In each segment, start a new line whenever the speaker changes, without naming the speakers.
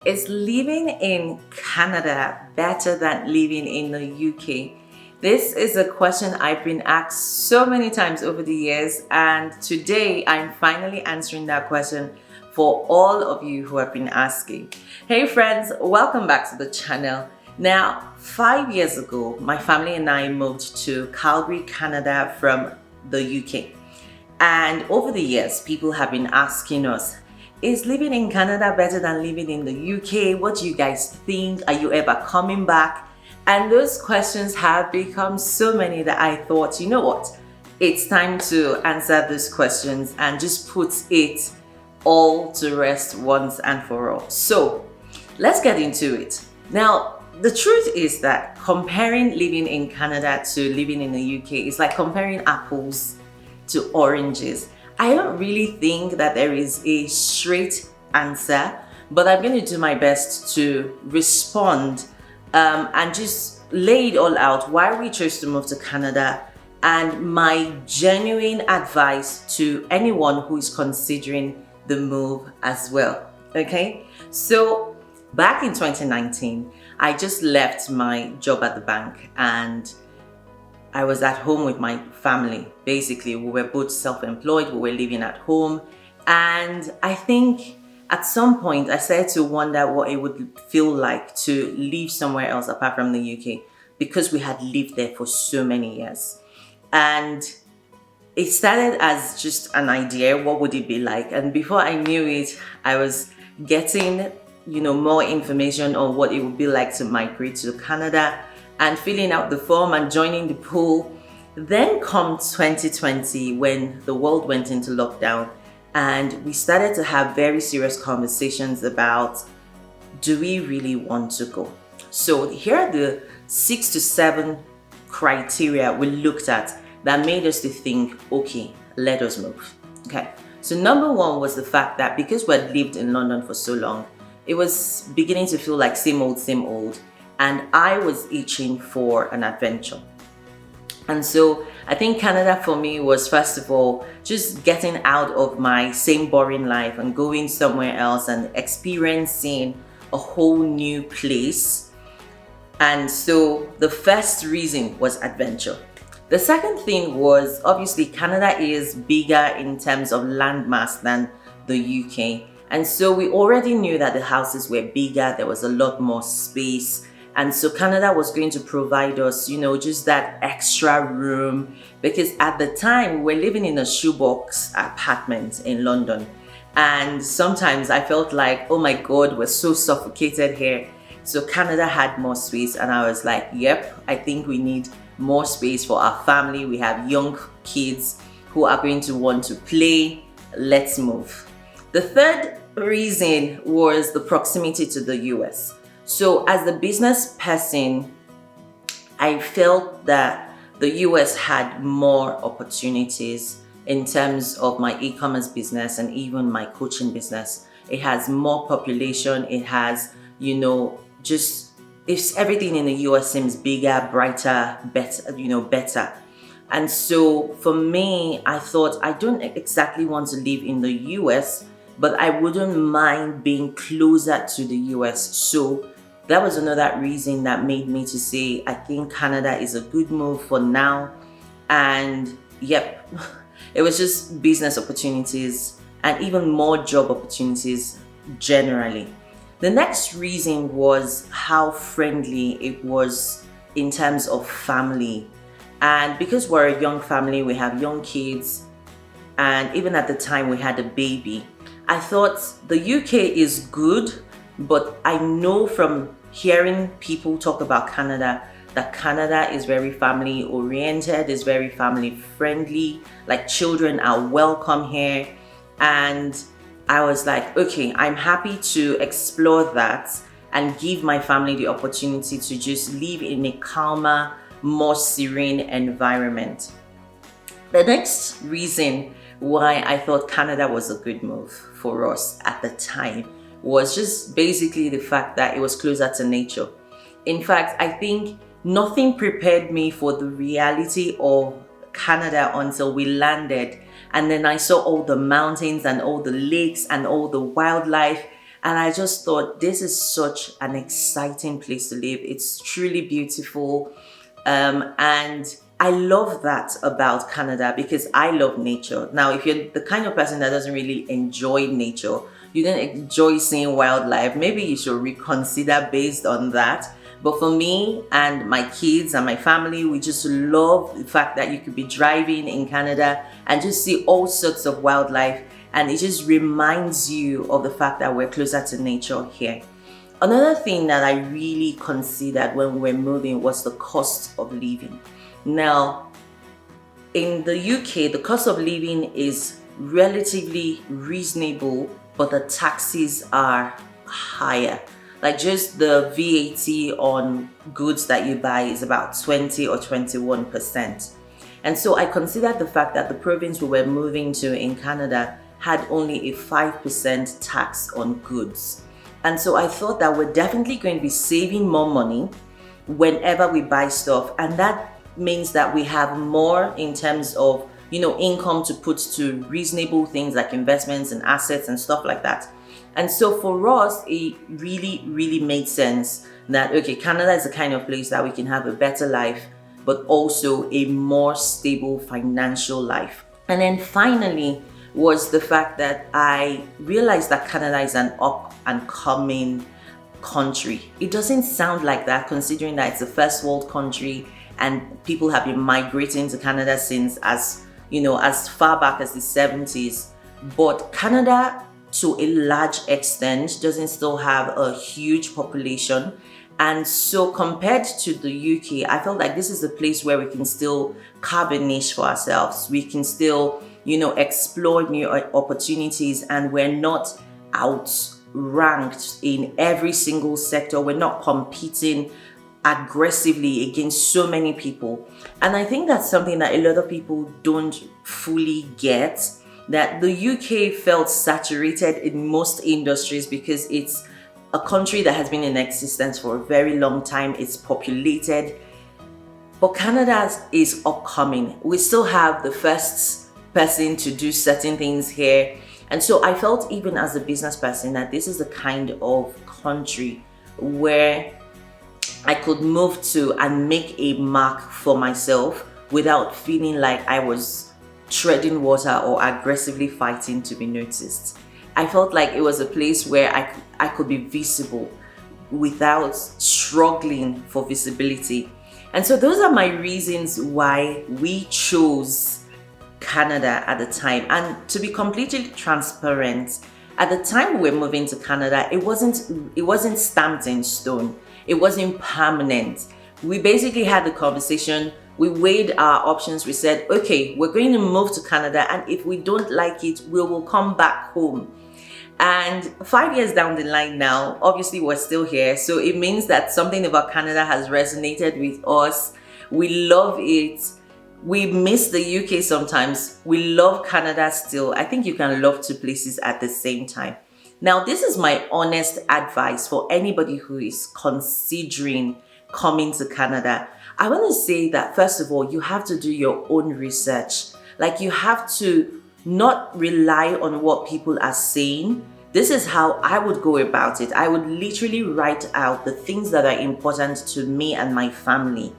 Is living in Canada better than living in the UK? This is a question I've been asked so many times over the years, and today I'm finally answering that question for all of you who have been asking. Hey friends, welcome back to the channel. Now, 5 years ago, my family and I moved to Calgary, Canada from the UK. And over the years, people have been asking us, is living in Canada better than living in the UK? What do you guys think? Are you ever coming back? And those questions have become so many that I thought, you know what? It's time to answer those questions and just put it all to rest once and for all. So let's get into it. Now, the truth is that comparing living in Canada to living in the UK is like comparing apples to oranges. I don't really think that there is a straight answer, but I'm going to do my best to respond and just lay it all out why we chose to move to Canada and my genuine advice to anyone who is considering the move as well. Okay, so back in 2019, I just left my job at the bank and I was at home with my family. Basically, we were both self-employed, we were living at home. And I think at some point I started to wonder what it would feel like to live somewhere else apart from the UK because we had lived there for so many years. And it started as just an idea, what would it be like? And before I knew it, I was getting, more information on what it would be like to migrate to Canada and filling out the form and joining the pool. Then come 2020 when the world went into lockdown and we started to have very serious conversations about, do we really want to go? So here are the 6 to 7 criteria we looked at that made us to think, okay, let us move. Okay, so number one was the fact that because we had lived in London for so long, it was beginning to feel like same old. And I was itching for an adventure. And so I think Canada for me was, first of all, just getting out of my same boring life and going somewhere else and experiencing a whole new place. And so the first reason was adventure. The second thing was, obviously, Canada is bigger in terms of landmass than the UK. And so we already knew that the houses were bigger, there was a lot more space. And so Canada was going to provide us, just that extra room, because at the time we were living in a shoebox apartment in London. And sometimes I felt like, oh my God, we're so suffocated here. So Canada had more space and I was like, yep, I think we need more space for our family. We have young kids who are going to want to play. Let's move. The third reason was the proximity to the US. So as a business person, I felt that the US had more opportunities in terms of my e-commerce business and even my coaching business. It has more population. It has, just if everything in the US seems bigger, brighter, better. And so for me, I thought I don't exactly want to live in the US, but I wouldn't mind being closer to the US. So that was another reason that made me to say, I think Canada is a good move for now. And yep, it was just business opportunities and even more job opportunities generally. The next reason was how friendly it was in terms of family. And because we're a young family, we have young kids, and even at the time we had a baby, I thought the UK is good, but I know from hearing people talk about Canada that Canada is very family oriented, is very family friendly, like children are welcome here. And I was like, okay, I'm happy to explore that and give my family the opportunity to just live in a calmer, more serene environment. The next reason why I thought Canada was a good move for us at the time was just basically the fact that it was closer to nature. In fact, I think nothing prepared me for the reality of Canada until we landed. And then I saw all the mountains and all the lakes and all the wildlife. And I just thought this is such an exciting place to live. It's truly beautiful. And I love that about Canada because I love nature. Now, if you're the kind of person that doesn't really enjoy nature, you don't enjoy seeing wildlife, maybe you should reconsider based on that. But for me and my kids and my family, we just love the fact that you could be driving in Canada and just see all sorts of wildlife. And it just reminds you of the fact that we're closer to nature here. Another thing that I really considered when we were moving was the cost of living. Now, in the UK, the cost of living is relatively reasonable, but the taxes are higher. Like just the VAT on goods that you buy is about 20 or 21%. And so I considered the fact that the province we were moving to in Canada had only a 5% tax on goods. And so I thought that we're definitely going to be saving more money whenever we buy stuff. And that means that we have more in terms of, income to put to reasonable things like investments and assets and stuff like that. And so for us, it really, really made sense that, okay, Canada is the kind of place that we can have a better life, but also a more stable financial life. And then finally was the fact that I realized that Canada is an up and coming country. It doesn't sound like that considering that it's a first world country and people have been migrating to Canada since as far back as the 70s. But Canada, to a large extent, doesn't still have a huge population. And so compared to the UK, I felt like this is a place where we can still carve a niche for ourselves. We can still, explore new opportunities, and we're not outranked in every single sector. We're not competing aggressively against so many people. And I think that's something that a lot of people don't fully get, that the UK felt saturated in most industries because it's a country that has been in existence for a very long time. It's populated. But Canada is upcoming. We still have the first person to do certain things here. And so I felt, even as a business person, that this is the kind of country where I could move to and make a mark for myself without feeling like I was treading water or aggressively fighting to be noticed. I felt like it was a place where I could be visible without struggling for visibility. And so those are my reasons why we chose Canada at the time. And to be completely transparent, at the time we were moving to Canada, it wasn't stamped in stone. It wasn't permanent. We basically had the conversation. We weighed our options. We said, okay, we're going to move to Canada, and if we don't like it, we will come back home. And 5 years down the line now, obviously we're still here. So it means that something about Canada has resonated with us. We love it. We miss the UK sometimes. We love Canada still. I think you can love two places at the same time. Now, this is my honest advice for anybody who is considering coming to Canada. I want to say that, first of all, you have to do your own research. Like, you have to not rely on what people are saying. This is how I would go about it. I would literally write out the things that are important to me and my family.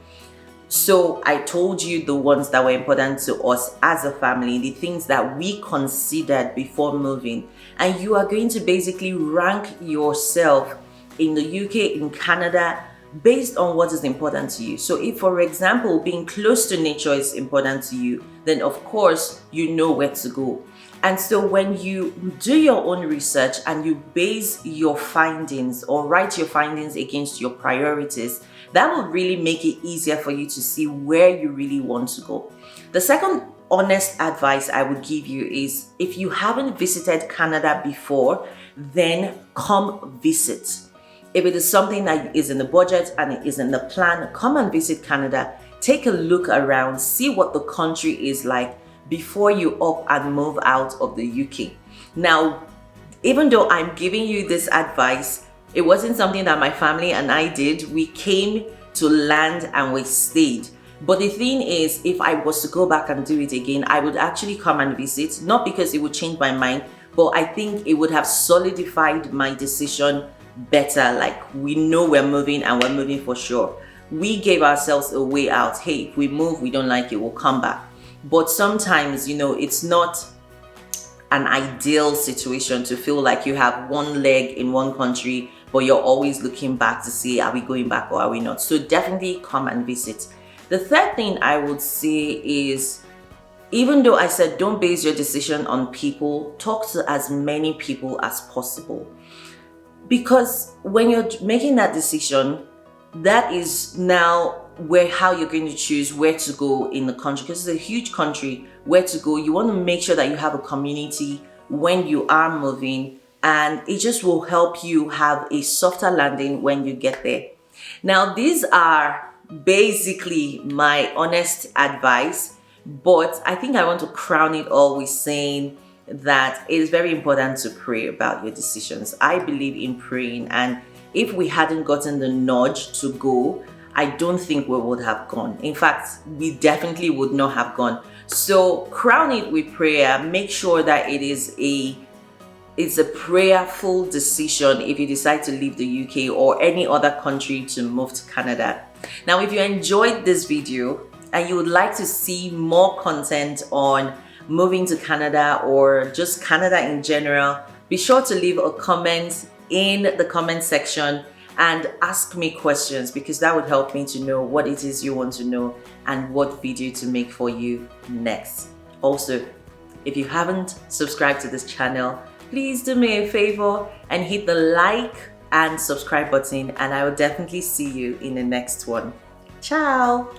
So I told you the ones that were important to us as a family, the things that we considered before moving. And you are going to basically rank yourself in the UK, in Canada, based on what is important to you. So if, for example, being close to nature is important to you, then of course you know where to go. And so when you do your own research and you base your findings or write your findings against your priorities, that will really make it easier for you to see where you really want to go. The second honest advice I would give you is, if you haven't visited Canada before, then come visit. If it is something that is in the budget and it is in the plan, come and visit Canada. Take a look around, see what the country is like before you up and move out of the UK. Now, even though I'm giving you this advice, it wasn't something that my family and I did. We came to land and we stayed. But the thing is, if I was to go back and do it again, I would actually come and visit, not because it would change my mind, but I think it would have solidified my decision better. Like, we know we're moving and we're moving for sure. We gave ourselves a way out. Hey, if we move, we don't like it, we'll come back. But sometimes, it's not an ideal situation to feel like you have one leg in one country, but you're always looking back to see, are we going back or are we not? So definitely come and visit. The third thing I would say is, even though I said don't base your decision on people, talk to as many people as possible. Because when you're making that decision, that is now how you're going to choose where to go in the country, because it's a huge country. Where to go, you want to make sure that you have a community when you are moving, and it just will help you have a softer landing when you get there. Now, these are basically my honest advice, but I think I want to crown it all with saying that it is very important to pray about your decisions. I believe in praying, and if we hadn't gotten the nudge to go, I don't think we would have gone. In fact, we definitely would not have gone. So crown it with prayer. Make sure that it's a prayerful decision if you decide to leave the UK or any other country to move to Canada. Now, if you enjoyed this video and you would like to see more content on moving to Canada or just Canada in general, be sure to leave a comment in the comment section and ask me questions, because that would help me to know what it is you want to know and what video to make for you next. Also, if you haven't subscribed to this channel, please do me a favor and hit the like and subscribe button, and I will definitely see you in the next one. Ciao!